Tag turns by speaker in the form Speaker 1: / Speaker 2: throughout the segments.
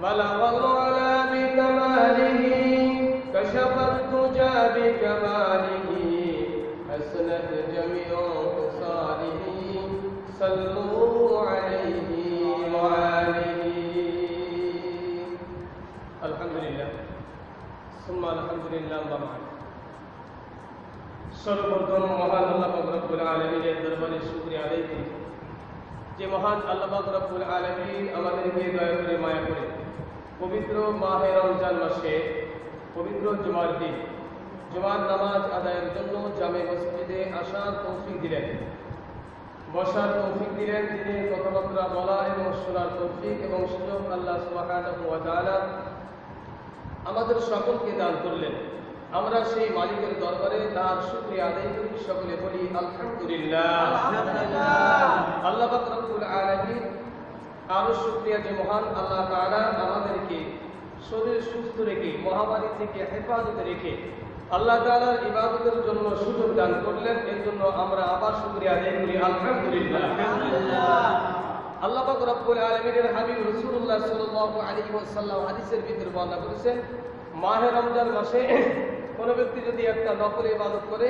Speaker 1: بلغ العلا بكماله كشف الدجى بكماله حسنت جميع خصاله صلوا عليه وآله الحمد لله ثم الحمد لله بعد সর্বপ্রথম মহান আল্লাহ পাক রব্বুল আলামিনের দরবারে শুকরিয়া আদায় করি যে মহান আল্লাহ পাক রব্বুল আলামিন আমাদেরকে দয়া করে মায়া করে পবিত্র মাহে রমজান মাসে পবিত্র জুমার দিন জুমার নামাজ আদায়ের জন্য জামে মসজিদে আসার তৌফিক দিলেন, বসার তৌফিক দিলেন, তিনি কথাবার্তা বলা এবং শোনার তৌফিক এবং সুযোগ আল্লাহ সুবহানাহু ওয়া তাআলা আমাদের সকলকে দান করলেন। আমরা সেই মালিকের দরবারে তার শুকরিয়া আদায় করি, সকলে বলি আলহামদুলিল্লাহ। আল্লাহ পাক রব্বুল আলামিন আরো শুকরিয়া যে মহান আল্লাহ তাআলা আমাদেরকে শরীর সুস্থ রেখে মহামারী থেকে হেফাজতে রেখে আল্লাহ তাআলার ইবাদতের জন্য সুযোগ দান করলেন, এর জন্য আমরা আবার শুকরিয়া আদায় করি আলহামদুলিল্লাহ। আল্লাহ পাক রব্বুল আলামিনের হাবিব রাসূলুল্লাহ সাল্লাল্লাহু আলাইহি ওয়াসাল্লাম হাদিসের ভিতরে বর্ণনা করেছেন, মাহে রমজান মাসে কোন ব্যক্তি যদি একটা নফল ইবাদত করে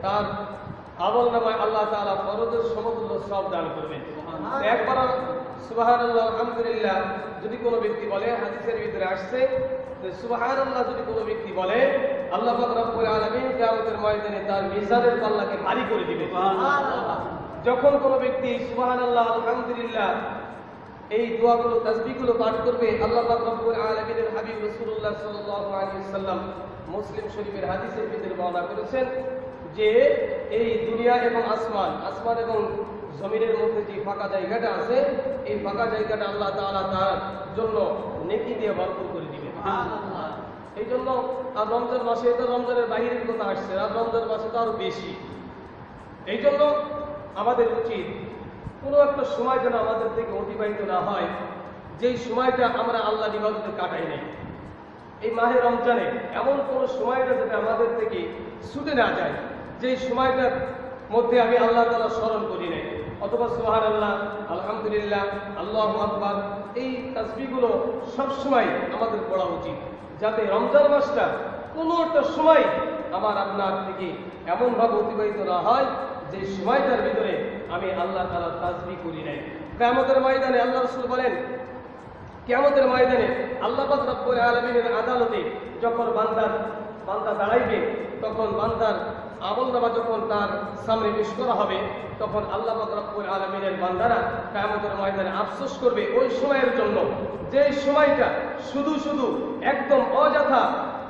Speaker 1: তার আমলনামায় আল্লাহ তাআলা ফরজের সমতুল্য সওয়াব দান করবেন। একবার সুবহানাল্লাহ আলহামদুলিল্লাহ যদি কোনো ব্যক্তি বলে, হাদিসের ভিতরে আসছে সুবহানাল্লাহ যদি কোনো ব্যক্তি বলে, আল্লাহ পাক রব্বুল আলামিন কিয়ামতের ময়দানে তার মিজানের পাল্লাকে ভারী করে দিবেন। যখন কোনো ব্যক্তি সুবহানাল্লাহ আলহামদুলিল্লাহ এই দোয়াগুলো তাসবিহগুলো পাঠ করবে, আল্লাহ পাক রব্বুল আলামিনের হাবিব রাসূলুল্লাহ সাল্লাল্লাহু আলাইহি ওয়াসাল্লাম মুসলিম শরীফের হাদিসের ভিতরে বর্ণনা করেছেন যে এই দুনিয়া এবং আসমান এবং জমিনের মধ্যে যে ফাঁকা জায়গাটা আছে, এই ফাঁকা জায়গাটা আল্লাহ তাআলা তার জন্য নেকি দিয়ে ভরপুর করে দিবেন। এই জন্য আর রমজান মাসে তো রমজানের বাইরের কথা আসছে, আর রমজান মাসে তো আরো বেশি। এই জন্য আমাদের উচিত কোনো একটা সময় যেন আমাদের থেকে অতিবাহিত না হয় যেই সময়টা আমরা আল্লাহর ইবাদতে কাটাই নাই। এই মাহে রমজানে এমন কোনো সময়টা যাতে আমাদের থেকে ছুটে না যায় যেই সময়টার মধ্যে আমি আল্লাহ তাআলা স্মরণ করি নাই, অথবা সুবহানাল্লাহ আলহামদুলিল্লাহ আল্লাহু আকবার এই তাসবিহগুলো সবসময় আমাদের পড়া উচিত, যাতে রমজান মাসটা কোনো একটা সময় আমার আপনার থেকে এমনভাবে অতিবাহিত না হয় যে সময়টার ভিতরে আমি আল্লাহ তাআলার তাসবিহ করি নাই। কিয়ামতের ময়দানে আল্লাহ রাসূল বলেন, কিয়ামতের ময়দানে আল্লাহ পাক রব্বুল আলামিনের আদালতে যখন বান্দা দাঁড়াইবে, তখন বান্দার আমলনামা যখন তার সামনে পেশ করা হবে, তখন আল্লাহ পাক রব্বুল আলামিনের বান্দারা কিয়ামতের ময়দানে আফসোস করবে ওই সময়ের জন্য যে সময়টা শুধু একদম অযথা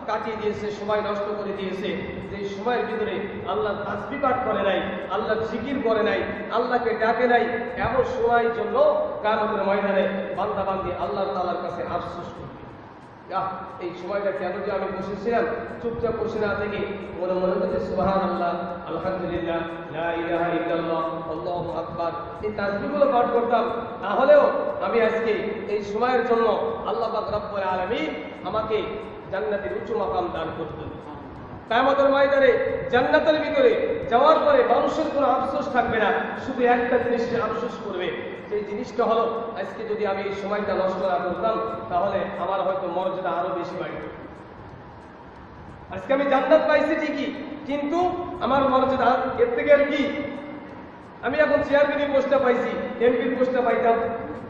Speaker 1: কাটিয়ে দিয়েছে, সময় নষ্ট করে দিয়েছে, যে সময়ের ভিতরে আল্লাহ তাসবিহ পাঠ করে নাই, আল্লাহ জিকির করে নাই, আল্লাহকে ডাকে নাই, এমন সময়ের জন্য কিয়ামতের ময়দানে বান্দা বান্দী আল্লাহ তাআলার কাছে আফসোস করবে। এই সময়টা কেন যে আমি বসেছিলাম চুপচাপ বসে না থেকে মনে হচ্ছে সুবহানাল্লাহ আলহামদুলিল্লাহ লা ইলাহা ইল্লাল্লাহ আল্লাহু আকবার এই তাসবিহগুলো পাঠ করতাম, তাহলেও আমি আজকে এই সময়ের জন্য আল্লাহ পাক রব্বুল আলামিন আমাকে জান্নাতের উঁচু মাকাম দান করতেন। কিয়ামতের ময়দানে জান্নাতের ভিতরে যাওয়ার পরে মানুষের কোনো আফসোস থাকবে না, শুধু একটা জিনিসের আফসোস করবে, সেই জিনিসটা হলো আজকে যদি আমি এই সময়টা নষ্ট না করতাম তাহলে আমার হয়তো মর্যাদা আরো বেশি বাড়ত। আজকে আমি জান্নাত পাইছি ঠিকই, কিন্তু আমার মর্যাদা এর থেকে আর কি, আমি এখন চেয়ারম্যানের পোস্টটা পাইছি, এমপির পোস্টটা পাইতাম,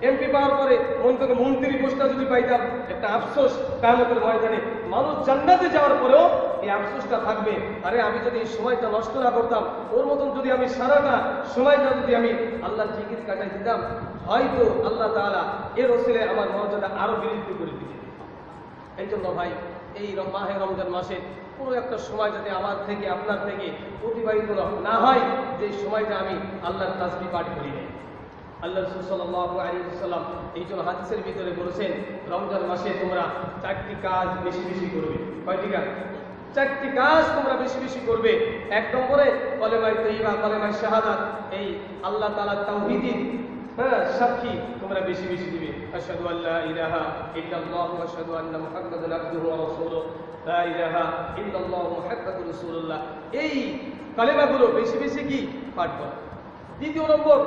Speaker 1: এমপি পাওয়ার পরে মন্ত্রী পোস্টটা যদি পাইতাম, একটা আফসোস কিয়ামতের ময়দানে মানুষ জান্নাতে যাওয়ার পরেও এই আফসোসটা থাকবে, আরে আমি যদি এই সময়টা নষ্ট না করতাম, ওর মতন যদি আমি সারাটা সময়টা যদি আমি আল্লাহর জিকির কাটাই দিতাম, হয়তো আল্লাহ তাআলা এর ওসিলায় আমার মর্যাদা আরো বৃদ্ধি করে দিতেন। এই জন্য ভাই এই মাহে রমজান মাসে কোনো একটা সময় যাতে আমার থেকে আপনার থেকে অতিবাহিত না হয় যে সময়টা আমি আল্লাহর তাসবিহ পাঠ করি নাই। আল্লাহ রাসূল সাল্লাল্লাহু আলাইহি ওয়াসাল্লাম এই জন্য হাদিসের ভিতরে বলেছেন, রমজান মাসে তোমরা 4টি কাজ বেশি করবে। কয়টি কাজ? 4টি কাজ তোমরা বেশি করবে। 1 নম্বরে কলেমায়ে তাইয়্যিবা, কলেমায়ে শাহাদাত, এই আল্লাহ তাআলার তাওহীদের সাক্ষী তোমরা বেশি দিবে। আশহাদু আল্লা ইলাহা ইল্লাল্লাহু ওয়া আশহাদু আন্না মুহাম্মাদান আবদুহু ওয়া রাসূলুহু, লা ইলাহা ইল্লাল্লাহু মুহাম্মাদুর রাসূলুল্লাহ, এই কালেমাগুলো বেশি কি পাঠ করো। 2 নম্বর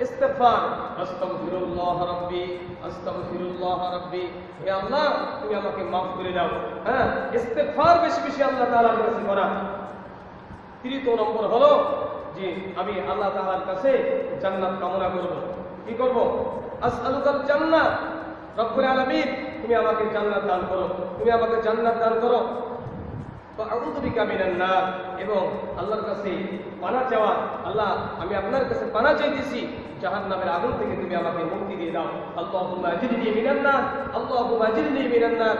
Speaker 1: ইস্তিগফার, আস্তাগফিরুল্লাহ রাব্বি আস্তাগফিরুল্লাহ রাব্বি, হে আল্লাহ তুমি আমাকে মাফ করে দাও। হ্যাঁ, ইস্তিগফার বেশি বেশি আল্লাহ তাআলার কাছে করা। তৃতীয় নম্বর হলো যে আমি আল্লাহ তাআলার কাছে জান্নাত কামনা করব। কি করব? আসআলুকাল জান্নাহ, রব্বুল আলামিন তুমি আমাকে জান্নাত দান করো, তুমি আমাকে জান্নাত দান করো। আউযু বিকা মিনান নার, এবং আল্লাহর কাছে পানাহ চাওয়া, আল্লাহ আমি আপনার কাছে পানাহ চাইতেছি জাহান্নামের আগুন থেকে তুমি আমাকে মুক্তি দিয়ে দাও। আল্লাহুম্মা আজিরনি মিনান নার, আল্লাহুম্মা আজিরনি মিনান নার।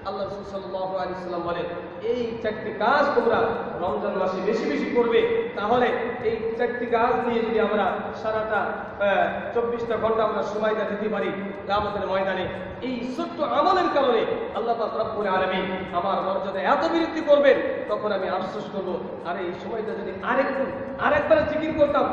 Speaker 1: আল্লাহ রাসূল সাল্লাল্লাহু আলাইহি সাল্লাম বলেন, এই চারটি কাজ তোমরা রমজান মাসে বেশি বেশি করবে, তাহলে এই চারটি কাজ নিয়ে যদি আমরা সারাটা 24টা ঘন্টা আমরা সময়টা দিতে পারি কিয়ামতের ময়দানে, এই ছোট্ট আমলের কারণে আল্লাহ পাক রব্বুল আলামিন আমার মর্যাদা এত বৃদ্ধি করবেন, তখন আমি আফসোস করব, আরে এই সময়টা যদি আরেকবার জিকির করতাম,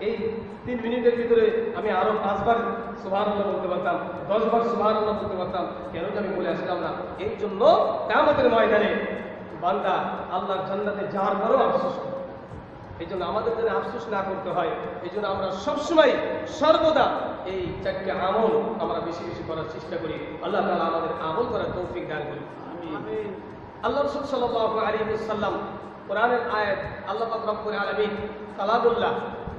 Speaker 1: এই 3 মিনিটের ভিতরে আমি আরো 5 বার সুবহানাল্লাহ বলতে পারতাম, 10 বার সুবহানাল্লাহ বলতে পারতাম, কেন যে আমি বলে আসলাম না? এই জন্য কিয়ামতের ময়দানে বান্দা আল্লাহর জান্নাতে যাওয়ার পরেও আফসোস করে। এই জন্য আমাদের যেন আফসোস না করতে হয়, এই জন্য আমরা সবসময় সর্বদা এই 4টি আমল আমরা বেশি বেশি করার চেষ্টা করি। আল্লাহ তাআলা আমাদের আমল করার তৌফিক দান করুন। আমিন। আল্লাহ রাসূল সাল্লাল্লাহু আলাইহি ওয়াসাল্লাম কোরআনের আয়াত, আল্লাহ পাক রব্বুল আলামিন কালামুল্লাহ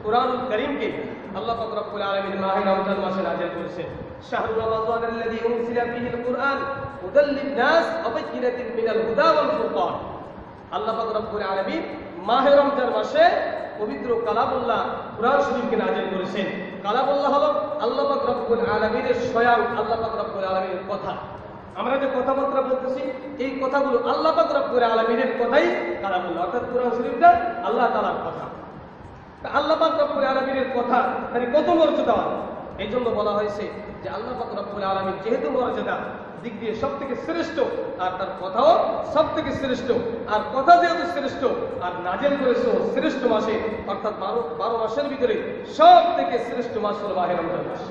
Speaker 1: কুরআনুল কারীমকে আল্লাহ পাক রব্বুল আলামিন মাহে রমজান মাসে নাযিল করেছেন। শাহরু রমাদানাল্লাযী উনজিলা ফীহিল কুরআন হুদাল লিন-নাস ওয়া বায়িনাতিন মিনাল হুদা ওয়াল ফুরকান। আল্লাহ পাক রব্বুল আলামিন মাহে রমজান মাসে পবিত্র কালামুল্লাহ কুরআন শরীফকে নাযিল করেছেন। কালামুল্লাহ হলো আল্লাহ পাক রব্বুল আলামিনের স্বয়ং আল্লাহ পাক রব্বুল আলামিনের কথা। আমরা যে কথাবার্তা বলতেছি এই কথাগুলো আল্লাহ পাক রব্বুল আলামিনের কথাই কালামুল্লাহ, অর্থাৎ কুরআন শরীফটা আল্লাহ তাআলার কথা। আল্লাহ পাক রব্বুল আলামিনের কথা মানে কত মর্যাদা! এই জন্য বলা হয়েছে যে আল্লাহ পাক রব্বুল আলামিন যেহেতু মর্যাদা দিক দিয়ে সবথেকে শ্রেষ্ঠ, আর তার কথাও সবথেকে শ্রেষ্ঠ, আর কথা যেহেতু শ্রেষ্ঠ, আর নাযিল করেছে শ্রেষ্ঠ মাসে, অর্থাৎ 12 মাসের ভিতরে সবথেকে শ্রেষ্ঠ মাস হলো মাহে রমজান মাস।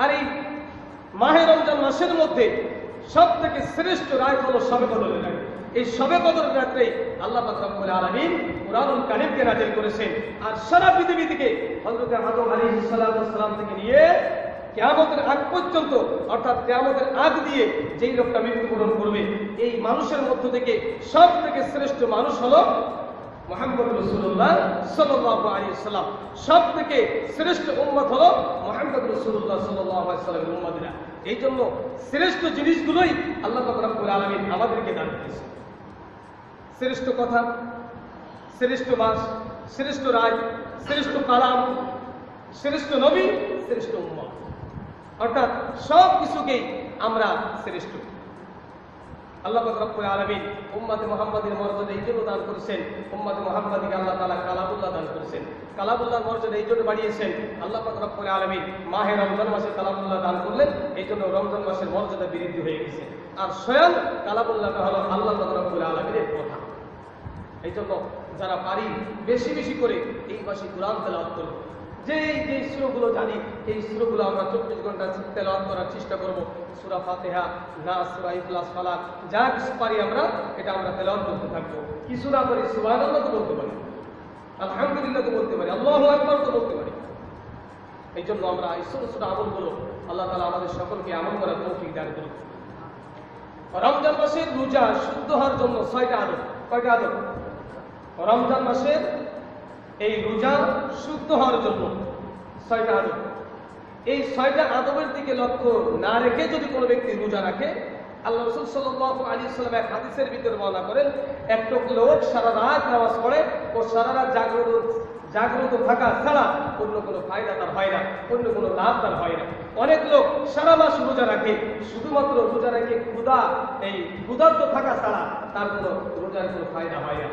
Speaker 1: আর এই মাহে রমজান মাসের মধ্যে সবথেকে শ্রেষ্ঠ রাত হলো শবে কদরের রাত। এই শবে কদরের রাতে আল্লাহ পাক রব্বুল আলামিন কুরআনুল কারীমকে নাযিল করেছেন। আর সারা পৃথিবী থেকে হযরত আদম আলাইহিস সালাম থেকে নিয়ে কিয়ামতের আগ পর্যন্ত, অর্থাৎ কিয়ামতের আগ দিয়ে যেই লোকটা মৃত্যুবরণ করবে, এই মানুষের মধ্য থেকে সবথেকে শ্রেষ্ঠ মানুষ হলো মুহাম্মদ রাসূলুল্লাহ সাল্লাল্লাহু আলাইহি ওয়াসাল্লাম। সবথেকে শ্রেষ্ঠ উম্মত হলো মুহাম্মদ রাসূলুল্লাহ সাল্লাল্লাহু আলাইহি ওয়াসাল্লামের উম্মতেরা। এই জন্য শ্রেষ্ঠ জিনিসগুলোই আল্লাহ পাক রব্বুল আলামিন আমাদেরকে দান করেছেন। শ্রেষ্ঠ কথা, শ্রেষ্ঠ মাস, শ্রেষ্ঠ রাত, শ্রেষ্ঠ কালাম, শ্রেষ্ঠ নবী, শ্রেষ্ঠ উম্মত, অর্থাৎ সব কিছুকেই আমরা শ্রেষ্ঠ। আল্লাহ পাক রব্বুল আলামিন উম্মতে মুহাম্মাদের মর্যাদা এই জন্য দান করেছেন, উম্মতে মুহাম্মাদকে আল্লাহ তাআলা কালামুল্লাহ দান করেছেন। কালামুল্লাহর মর্যাদা এই জন্য বাড়িয়েছেন, আল্লাহ পাক রব্বুল আলামিন মাহে রমজান মাসে কালামুল্লাহ দান করলেন, এই জন্য রমজান মাসের মর্যাদা বৃদ্ধি হয়ে গেছে। আর স্বয়ং কালামুল্লাহটা হলো আল্লাহ পাক রব্বুল আলামিনের কথা। এই জন্য যারা পারি বেশি বেশি করে এই মাসে কুরআন তেলাওয়াত করব। যে সূরাগুলো জানি এই সূরাগুলো আমরা 24 ঘন্টা তেলাওয়াত করার চেষ্টা করব। সূরা ফাতিহা, নাস, সূরা ইখলাস, ফালাক, যা কিছু পারি আমরা এটা আমরা তেলাওয়াত করতে থাকবো। কি সূরা পারি? সুবহানাল্লাহ তো বলতে পারি, আলহামদুলিল্লাহ তো বলতে পারি, আল্লাহু আকবার তো বলতে পারি। এই জন্য আমরা এই ছোট ছোট আমলগুলো আল্লাহ তাআলা আমাদের সকলকে আমল করার তৌফিক দান করুন। রমজান মাসের রোজা শুদ্ধ হওয়ার জন্য 6টা আদব। কয়টা আদব? রমজান মাসের এই রোজা শুদ্ধ হওয়ার জন্য 6টা আদব। এই 6টা আদবের দিকে লক্ষ্য না রেখে যদি কোনো ব্যক্তি রোজা রাখে, আল্লাহ রাসূল সাল্লাল্লাহু আলাইহি ওয়াসাল্লাম এক হাদিসের ভিতরে বর্ণনা করেন, একটা লোক সারা রাত নামাজ পড়ে ও সারা রাত জাগ্রত থাকা ছাড়া অন্য কোনো ফায়দা তার হয় না, অন্য কোনো লাভ তার হয় না। অনেক লোক সারা মাস রোজা রাখে, শুধুমাত্র রোজা রেখে ক্ষুধার্ত থাকা ছাড়া তার কোনো রোজার কোনো ফায়দা হয় না।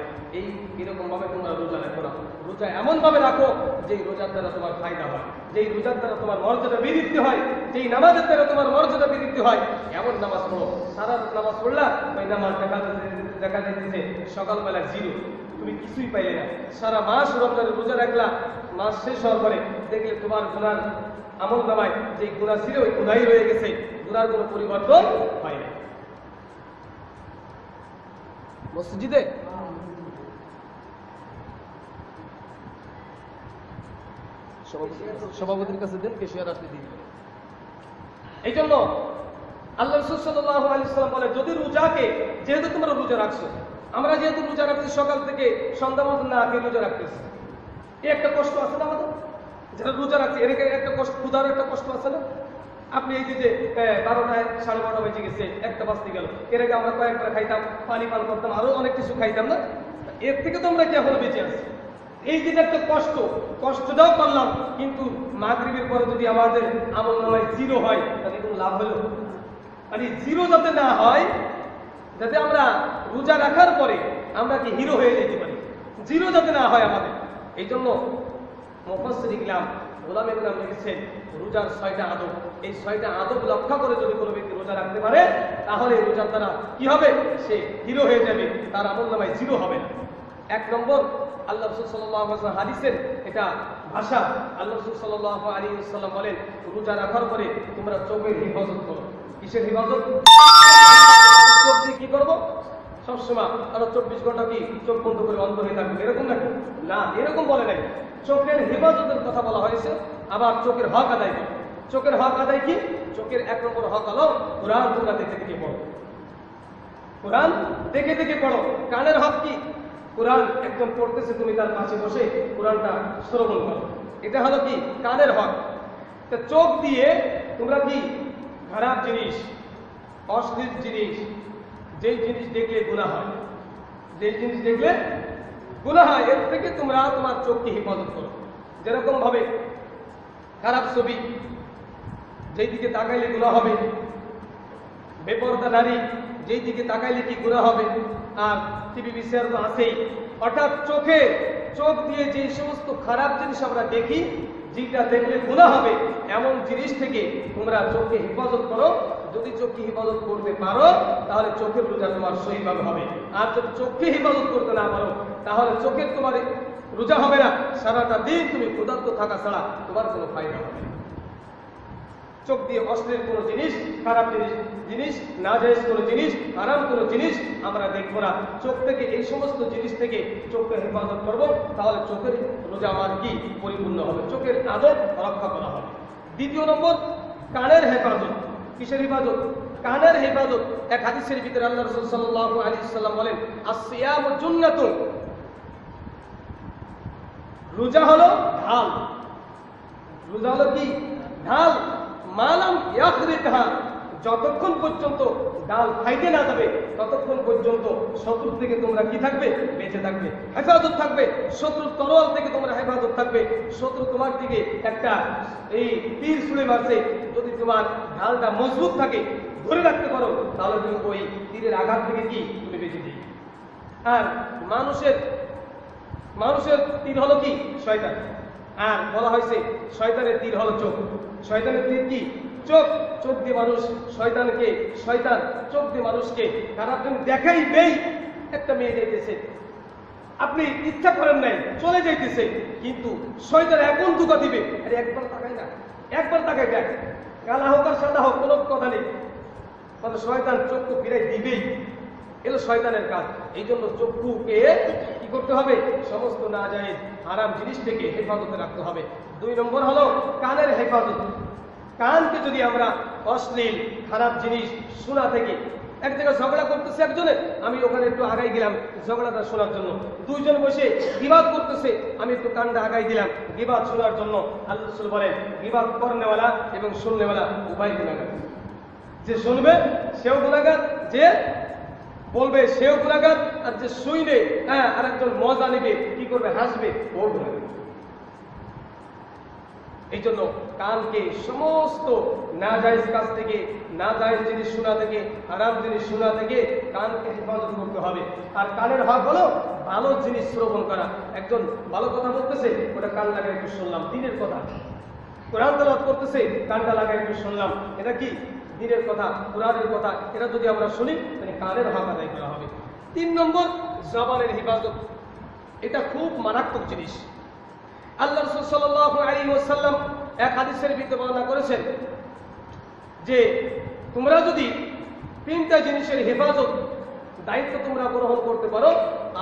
Speaker 1: এরকম ভাবে তোমরা রোজা রাখো না। রোজা এমন ভাবে রাখো যেই রোজার দ্বারা তোমার ফায়দা হয়, যেই রোজার দ্বারা তোমার মর্যাদা বৃদ্ধি হয়, যেই নামাজের দ্বারা তোমার মর্যাদা বৃদ্ধি হয়, এমন নামাজ পড়ো। সারা নামাজ পড়লা, ওই নামাজ দেখা যাচ্ছে সকালবেলা 0, তুমি কিছুই পাইলে না। সারা মাস রমজানের রোজা রাখলা, মাস শেষ হওয়ার পরে দেখলে তোমার গুনার আমল নামায় যে গুনাহ ছিল ওই গুনাহই রয়ে গেছে, গুনার কোনো পরিবর্তন হয় না। সভাপতির কাছে দেন, কেশিয়ার আসলে দিন। এই জন্য আল্লাহ রাসূল সাল্লাল্লাহু আলাইহি ওয়াসাল্লাম বলে, যদি রোজাকে, যেহেতু তোমরা রোজা রাখছো, আমরা যেহেতু রোজা রাখছি সকাল থেকে সন্ধ্যা পর্যন্ত না খেয়ে রোজা রাখতেছি, এই একটা কষ্ট আছে না আমাদের যারা রোজা রাখছি, এর একটা কষ্ট, ক্ষুধার একটা কষ্ট আছে না? আপনি এই যে 12টায় 12:30 বেজে গেছে, 1টা বাজতে গেল, এর আগে আমরা কয়েকবার খাইতাম, পানি পান করতাম, আরো অনেক কিছু খাইতাম না? এর থেকে তো আমরা কি এখনো বেঁচে আছি? এই যে একটা কষ্টটাও করলাম, কিন্তু মাগরিবের পরে যদি আমাদের আমল নামায় 0 হয়, তাহলে কোনো লাভ হলো? মানে 0 যাতে না হয়, যাতে আমরা রোজা রাখার পরে আমরা কি হিরো হয়ে যেতে পারি, 0 যাতে না হয় আমাদের। এই জন্য মুফাসসির ইকরাম, ওলামা ইকরাম লিখেছেন, রোজার 6টা আদব, এই 6টা আদব রক্ষা করে যদি কোনো ব্যক্তি রোজা রাখতে পারে, তাহলে রোজার দ্বারা কি হবে? সে হিরো হয়ে যাবে, তার আমল নামায় 0 হবে না। 1 নম্বর, আল্লাহ রাসূল সাল্লাল্লাহু আলাইহি ওয়াসাল্লাম হাদিসের এটা ভাষা, আল্লাহ রাসূল সাল্লাল্লাহু আলাইহি ওয়াসাল্লাম বলেন, রোজা রাখার পরে তোমরা চোখের হেফাজত করো। কিসের হেফাজত? চোখ দিয়ে কি করবো? সবসময় আরো 24 ঘন্টা কি চোখ বন্ধ করে অন্ধ হয়ে থাকবে, এরকম নাকি? না, এরকম বলে নাই। চোখের হেফাজতের কথা বলা হয়েছে, আবার চোখের হক আদায় করো। চোখের হক আদায় কি? চোখের 1 নম্বর হক হলো কোরআন তোমরা দেখে দেখে পড়ো, কোরআন দেখে দেখে পড়ো। কানের হক কি? কোরআন একদম পড়তেছে, তুমি তার পাশে বসে কোরআনটা শ্রবণ করো, এটা হলো কি? কানের হক। তা চোখ দিয়ে তোমরা কি খারাপ জিনিস, অশ্লীল জিনিস, যেই জিনিস দেখলে গুনাহ হয়, যেই জিনিস দেখলে গুনাহ হয়, এর থেকে তোমরা তোমার চোখকে হেফাজত করো। যেরকম ভাবে খারাপ ছবি, যেই দিকে তাকাইলে গুনাহ হবে, বেপরদা নারী, যেই দিকে তাকাইলে কি গুনাহ হবে, আর টিভি বিচার তো আছেই। অর্থাৎ চোখ দিয়ে যে সমস্ত খারাপ জিনিস আমরা দেখি, যেটা দেখলে গুনাহ হবে, এমন জিনিস থেকে তোমরা চোখকে হেফাজত করো। যদি চোখকে হেফাজত করতে পারো, তাহলে চোখের রোজা তোমার সহিভাবে হবে। আর যদি চোখকে হেফাজত করতে না পারো, তাহলে চোখের তোমার রোজা হবে না। সারাটা দিন তুমি ক্ষুধার্ত থাকা ছাড়া তোমার কোনো ফায়দা হবে না। চোখ দিয়ে অশ্লীল কোনো জিনিস, খারাপ জিনিস, নাজায়েজ কোনো জিনিস, হারাম কোনো জিনিস আমরা দেখবো না। চোখ থেকে এই সমস্ত জিনিস থেকে চোখকে হেফাজত করবো, তাহলে চোখের রোজা আমার কি পরিপূর্ণ হবে, চোখের আদব রক্ষা করা হবে। 2 নম্বর, কানের হেফাজত। কিসের হেফাজত? কানের হেফাজত। এক হাদিসের ভিতরে আল্লাহ রাসূল সাল্লাল্লাহু আলাইহি ওয়াসাল্লাম বলেন, আসিয়ামু জুন্নাতুন, রোজা হলো ঢাল। রোজা হলো কি? ঢাল। মালাম ইয়াখরিকহা, যতক্ষণ পর্যন্ত ডাল খাইতে না যাবে, ততক্ষণ পর্যন্ত শত্রুর থেকে তোমরা কি থাকবে? বেঁচে থাকবে, হেফাজত থাকবে। শত্রুর তরোয়াল থেকে তোমরা হেফাজত থাকবে। শত্রু তোমার দিকে একটা এই তীর ছুঁড়ে মারছে, যদি তোমার ঢালটা মজবুত থাকে, ধরে রাখতে পারো, তাহলে তুমি ওই তীরের আঘাত থেকে কি তুমি বেঁচে যাবে। আর মানুষের তীর হলো কি? শয়তান। আর বলা হয়েছে শয়তানের তীর হলো চোখ। শয়তানের তীর কি? চোখ। চোখ দিয়ে মানুষ শয়তান চোখ দিয়ে মানুষকে খারাপ দেখাইবেই। একটা মেয়ে যাইতেছে, আপনি ইচ্ছা করেন নাই, চলে যাইতেছে, কিন্তু শয়তান এখন ধোঁকা দিবে, আরে একবার তাকাই না, একবার তাকাই দেখ, কালা হোক আর সাদা হোক, কোনো কথা নেই, মানে শয়তান চক্ষু ফিরাই দিবেই। এলো শয়তানের কাজ। এই জন্য চক্ষুকে কি করতে হবে? সমস্ত নাজায়েজ হারাম জিনিস থেকে হেফাজতে রাখতে হবে। 2 নম্বর হলো কানের হেফাজত। কানকে যদি আমরা অশ্লীল খারাপ জিনিস শোনা থেকে, এক জায়গায় ঝগড়া করতেছে একজনে, আমি ওখানে একটু আগাই গেলাম ঝগড়াটা শোনার জন্য। 2 জন বসে গীবাত করতেছে, আমি একটু কানটা আগাই দিলাম গীবাত শোনার জন্য। আল্লাহ রাসূল বলেন, গীবাত করনেওয়ালা এবং শুননেওয়ালা উভয় গুনাহগার। যে শুনবে সেও গুনাহগার, যে বলবে সেও গুনাহগার, আর যে শুইবে আর একজন মজা নেবে, কি করবে? হাসবে, ও গুনাহগার। এই জন্য কানকে সমস্ত নাজায়েজ কাজ থেকে, নাজায়েজ জিনিস শোনা থেকে, হারাম জিনিস শোনা থেকে কানকে হেফাজত করতে হবে। আর কানের হক হলো ভালো জিনিস শ্রবণ করা। একজন ভালো কথা বলতেছে, ওটা কান লাগায় একটু শুনলাম, দিনের কথা। কোরআন তেলাওয়াত করতেছে, কানটা লাগায় একটু শুনলাম, এটা কি? দিনের কথা, কোরআনের কথা। এটা যদি আমরা শুনি, তাহলে কানের হক আদায় করা হবে। 3 নম্বর, জবানের হেফাজত। এটা খুব মারাত্মক জিনিস। আল্লাহ রাসূল সাল্লাল্লাহু আলাইহি ওয়াসাল্লাম এক হাদিসের ভিতরে বর্ণনা করেছেন যে তোমরা যদি 3টা জিনিসের হেফাজত দায়িত্ব তোমরা গ্রহণ করতে পারো,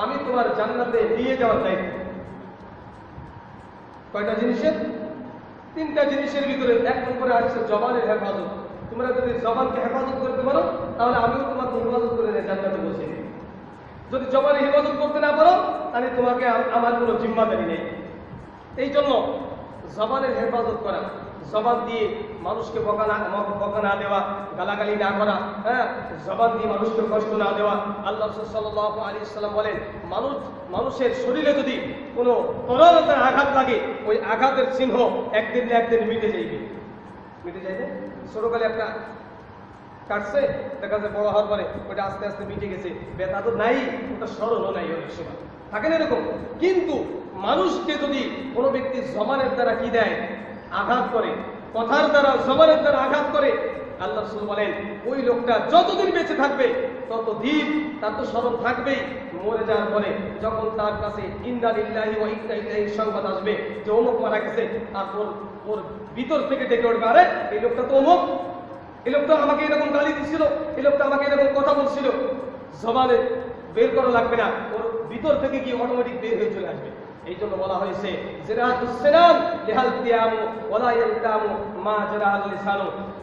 Speaker 1: আমি তোমার জান্নাতে নিয়ে যাওয়ার দায়িত্ব। কয়টা জিনিসের? তিনটা জিনিসের ভিতরে এক নম্বরে আসছে জবানের হেফাজত। তোমরা যদি জবানকে হেফাজত করতে পারো তাহলে আমিও তোমাকে হেফাজত করে নিয়ে জান্নাতে বসে দিই। যদি জবানের হেফাজত করতে না পারো তাহলে তোমাকে আমার কোনো জিম্মাদারি নেই। এই জন্য জবানের হেফাজত করা, জবান দিয়ে মানুষকে বকা না দেওয়া, গালাগালি না করা, হ্যাঁ, জবান দিয়ে মানুষকে কষ্ট না দেওয়া। আল্লাহ রাসূল সাল্লাল্লাহু আলাইহি ওয়াসাল্লাম বলেন, মানুষের শরীরে যদি কোনো তরলতার আঘাত লাগে, ওই আঘাতের চিহ্ন একদিন না একদিন মিটে যাইবে। ছোটকালে একটা কাটছে, দেখা যায় বড় হওয়ার পরে ওটা আস্তে আস্তে মিটে গেছে, ব্যথা তো নাই, ওটা সরলও নাই, অনেক সময় থাকে না এরকম। কিন্তু মানুষকে যদি কোনো ব্যক্তি জবানের দ্বারা কি দেয়, আঘাত করে, কথার দ্বারা জবানের দ্বারা আঘাত করে, আল্লাহ রাসূল বলেন ওই লোকটা যতদিন বেঁচে থাকবে ততদিন তার তো স্মরণ থাকবেই। মরে যাওয়ার পরে যখন তার কাছে ইন্না লিল্লাহি ওয়া ইন্না ইলাইহি সংবাদ আসবে যে অমুক মারা গেছে, তারপর ওর ভিতর থেকে ডেকে উঠবে, আরে এই লোকটা তো অমুক, এই লোকটা আমাকে এরকম গালি দিচ্ছিল, এই লোকটা আমাকে এরকম কথা বলছিল। জবানে বের করা লাগবে না, ওর ভিতর থেকে কি অটোমেটিক বের হয়ে চলে আসবে। এই জন্য বলা হয়েছে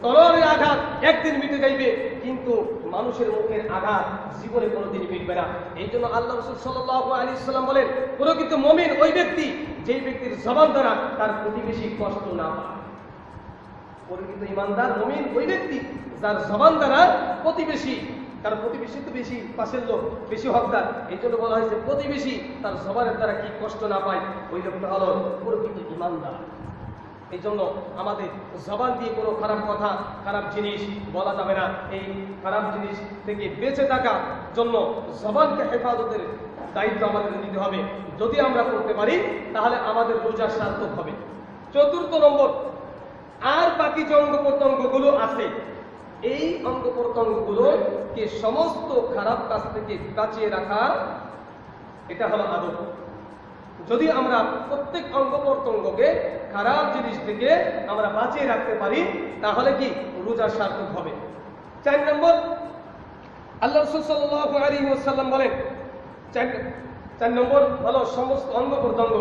Speaker 1: তলোয়ারের আঘাত একদিন মিটে যাইবে, কিন্তু মানুষের মুখের আঘাত জীবনে কোনোদিন মিটবে না। এই জন্য আল্লাহ রাসূল সাল্লাল্লাহু আলাইহি ওয়াসাল্লাম বলেন, প্রকৃত মুমিন ওই ব্যক্তি যেই ব্যক্তির জবান দ্বারা তার প্রতিবেশী কষ্ট না পায়। প্রকৃত ইমানদার মুমিন ওই ব্যক্তি যার জবান দ্বারা প্রতিবেশী, কারণ প্রতিবেশী তো বেশি পাশের লোক, বেশি হকদার। এই জন্য বলা হয়েছে প্রতিবেশী তার জবানের দ্বারা কি কষ্ট না পায়, ওই লোকটা হলো প্রকৃত ইমানদার। এই জন্য আমাদের জবান দিয়ে কোনো খারাপ কথা, খারাপ জিনিস বলা যাবে না। এই খারাপ জিনিস থেকে বেঁচে থাকার জন্য জবানকে হেফাজতের দায়িত্ব আমাদের নিতে হবে। যদি আমরা করতে পারি তাহলে আমাদের রোজা সার্থক হবে। চতুর্থ নম্বর, আর বাকি যে অঙ্গ প্রত্যঙ্গগুলো আছে, এই অঙ্গ প্রত্যঙ্গগুলোকে সমস্ত খারাপ কাজ থেকে বাঁচিয়ে রাখা, এটা হলো আদব। যদি আমরা প্রত্যেক অঙ্গ প্রত্যঙ্গকে খারাপ জিনিস থেকে আমরা বাঁচিয়ে রাখতে পারি তাহলে কি রোজা সার্থক হবে। 4 নম্বর, আল্লাহ রাসূল সাল্লাল্লাহু আলাইহি ওয়াসাল্লাম বলেন, 4 নম্বর হলো সমস্ত অঙ্গ প্রত্যঙ্গ।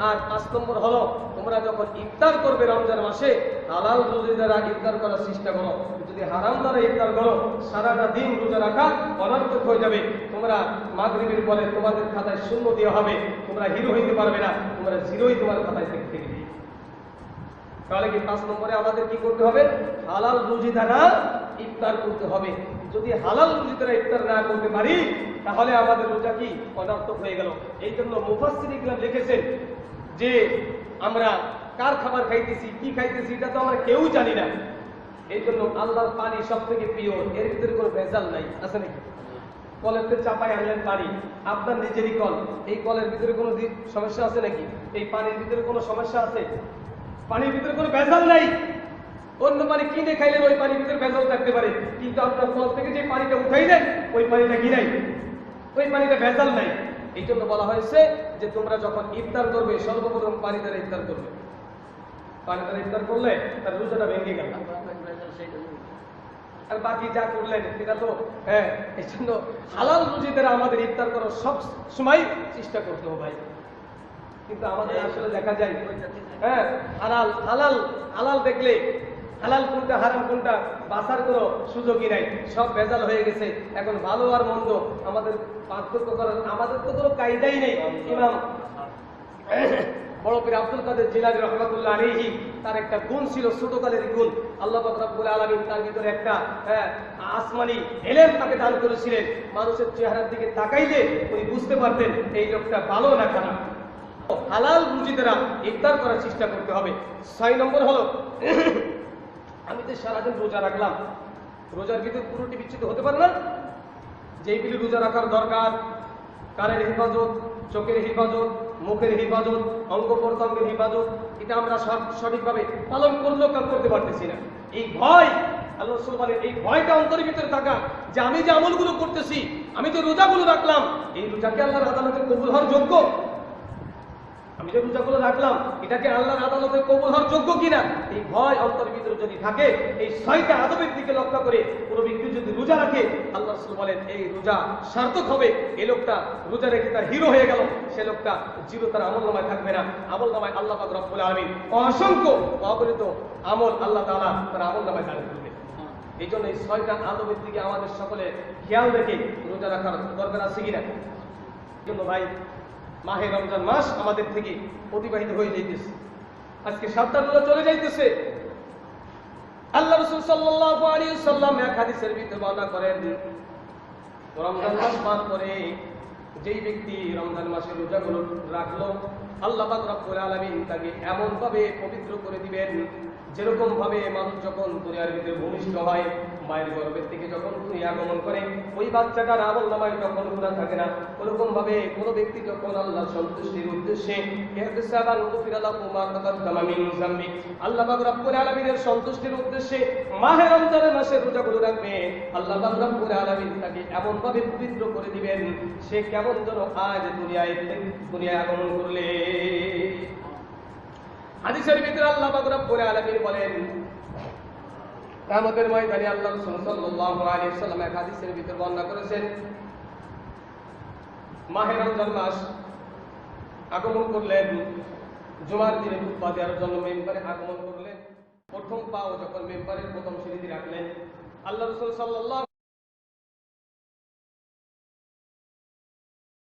Speaker 1: আর 5 নম্বর হলো তোমরা যখন ইফতার করবে রমজান মাসে, হালাল রুজি দ্বারা ইফতার করার চেষ্টা করো। যদি হারাম দ্বারা ইফতার করো, সারাটা দিন রোজা রাখা অনর্থক হয়ে যাবে। তোমরা মাগরিবের পরে তোমাদের খাতায় শূন্য দেওয়া হবে, তোমরা হিরো হইতে পারবে না, তোমরা জিরোই তোমার খাতায় থেকে দিবে। তাহলে কি 5 নম্বরে আমাদের কি করতে হবে? হালাল রুজি দ্বারা ইফতার করতে হবে। যদি হালাল রুজি দ্বারা ইফতার না করতে পারি তাহলে আমাদের রোজা কি অনর্থক হয়ে গেল। এই জন্য মুফাসসিরিন ইকরাম লিখেছেন যে আমরা কার খাবার খাইতেছি, কি খাইতেছি, এটা তো আমরা কেউ জানি না। এই জন্য আল্লাহর পানি সব থেকে পিওর, এর ভিতরে কোনো ভেজাল নাই, আছে নাকি? কলেতে চাপাই আনলেন পানি, আপনার নিজেরই কল, এই কলের ভিতরে কোনো সমস্যা আছে নাকি? এই পানির ভিতরে কোনো সমস্যা আছে? পানির ভিতরে কোনো ভেজাল নাই। অন্য পানি কিনে খাইলেন, ওই পানির ভিতরে ভেজাল থাকতে পারে, কিন্তু আপনার কল থেকে যে পানিটা উঠাইলেন ওই পানিটা কি নাই? ওই পানিটা ভেজাল নাই। এই জন্য বলা হয়েছে যে তোমরা যখন ইফতার করবে সর্বপ্রথম পানি দ্বারা ইফতার করবে। পানি দ্বারা ইফতার করলে তার রোজাটা ভেঙে গেল, আর বাকি যা করলেন সেটা তো হ্যাঁ। এই জন্য হালাল রুজি দ্বারা আমাদের ইফতার করার সব সময় চেষ্টা করতে হবে ভাই। কিন্তু আমাদের আসলে দেখা যায় হ্যাঁ, হালাল হালাল হালাল দেখলে হালাল কোনটা হারাম কোনটা বাছার কোনো সুযোগই নাই, সব ভেজাল হয়ে গেছে। এখন ভালো আর মন্দ আমাদের পার্থক্য করার আমাদের তো কোনো কায়দাই নেই। ইমাম বড় পীর আব্দুল কাদের জিলানী রাহমাতুল্লাহ আলাইহি, তার একটা গুণ ছিল, ছোটকালের গুণ। আল্লাহ পাক রব্বুল আলামিন তার ভিতরে একটা আসমানি ইলম তাকে দান করেছিলেন। মানুষের চেহারার দিকে তাকাইলে উনি বুঝতে পারতেন এই লোকটা ভালো না খারাপ। হালাল রুজি দ্বারা ইফতার করার চেষ্টা করতে হবে। 6 নম্বর হলো, আমি তো সারাদিন রোজা রাখলাম, রোজার ভিতরে পুরোটি বিচ্ছিন্ন হতে পারে না। যেইগুলি রোজা রাখার দরকার, কানের হেফাজত, চোখের হেফাজত, মুখের হেফাজত, অঙ্গ প্রত্যঙ্গের হেফাজত, এটা আমরা সঠিকভাবে পালন করলেও কাজ করতে পারতেছি না। এই ভয়, আল্লাহ রাসূল বলেন, এই ভয়টা অন্তরের ভিতরে থাকা যে আমি যে আমলগুলো করতেছি, আমি যে রোজাগুলো রাখলাম, এই রোজা কি আল্লাহর আদালতে কবুল হওয়ার যোগ্য? আমি আমি যে রোজাগুলো রাখলাম এটাকে আল্লাহর আদালতে কবুল হওয়ার যোগ্য কিনা, এই ভয় অন্তর ভিতরে যদি থাকে, এই 6টা আদবের দিকে লক্ষ্য করে কোনো ব্যক্তি যদি রোজা রাখে, আল্লাহ রাসূল বলেন এই রোজা সার্থক হবে। এই লোকটা রোজা রেখে তার হিরো হয়ে গেল, সে লোকটা জিরো তার আমলনামায় থাকবে না। আমলনামায় আল্লাহ পাক রব্বুল আলামিন অসংখ্য অগণিত আমল আল্লাহ তাআলা তার আমলনামায় দান করবে। এই জন্য এই 6টা আদবের দিকে আমাদের সকলে খেয়াল রেখে রোজা রাখার দরকার আছে কিনা। এই জন্য ভাই, মাহে রমজান মাস আমাদের থেকে অতিবাহিত হয়ে যাইতেছে, আজকে 7টা রোজা চলে যাইতেছে। আল্লাহ রাসূল সাল্লাল্লাহু আলাইহি ওয়াসাল্লাম এক হাদিসের ভিতরে বর্ণনা করেন, রমজান মাস পার করে যেই ব্যক্তি রমজান মাসের রোজাগুলো রাখলো, আল্লাহ পাক রব্বুল আলামিন তাকে এমন ভাবে পবিত্র করে দিবেন, যেরকম ভাবে মানুষ যখন দুনিয়ার ভিতরে ভূমিষ্ঠ হয়, মায়ের গর্ভের থেকে যখন দুনিয়া আগমন করে, ওই বাচ্চাটার আমলনামায় যখন গুনাহ থাকে না, ওরকম ভাবে কোনো ব্যক্তি যখন আল্লাহর সন্তুষ্টির উদ্দেশ্যে ইহতিসাবান গুফিরা লাহু মা তাকাদ্দামা মিন যামবি, আল্লাহ পাক রব্বুল আলামিনের সন্তুষ্টির উদ্দেশ্যে মাহে রমজানের মাসে রোজাগুলো রাখবে, আল্লাহ পাক রব্বুল আলামিন তাকে এমন ভাবে পবিত্র করে দিবেন, সে কেমন যেন আজ দুনিয়ায় আগমন করলে। হাদিসের ভিতরে আল্লাহ পাক রব্বুল আলামিন বলেন, কিয়ামতের ময়দানে আল্লাহ রাসূল সাল্লাল্লাহু আলাইহি ওয়াসাল্লাম এক হাদিসের ভিতরে বর্ণনা করেছেন, মাহে রমজান মাস আগমন করলেন, জুমার দিনে খুতবা দেওয়ার জন্য মেম্বারে আগমন করলেন। প্রথম পাও যখন মেম্বারের প্রথম সিঁড়িতে রাখলেন, আল্লাহ রাসূল সাল্লাল্লাহু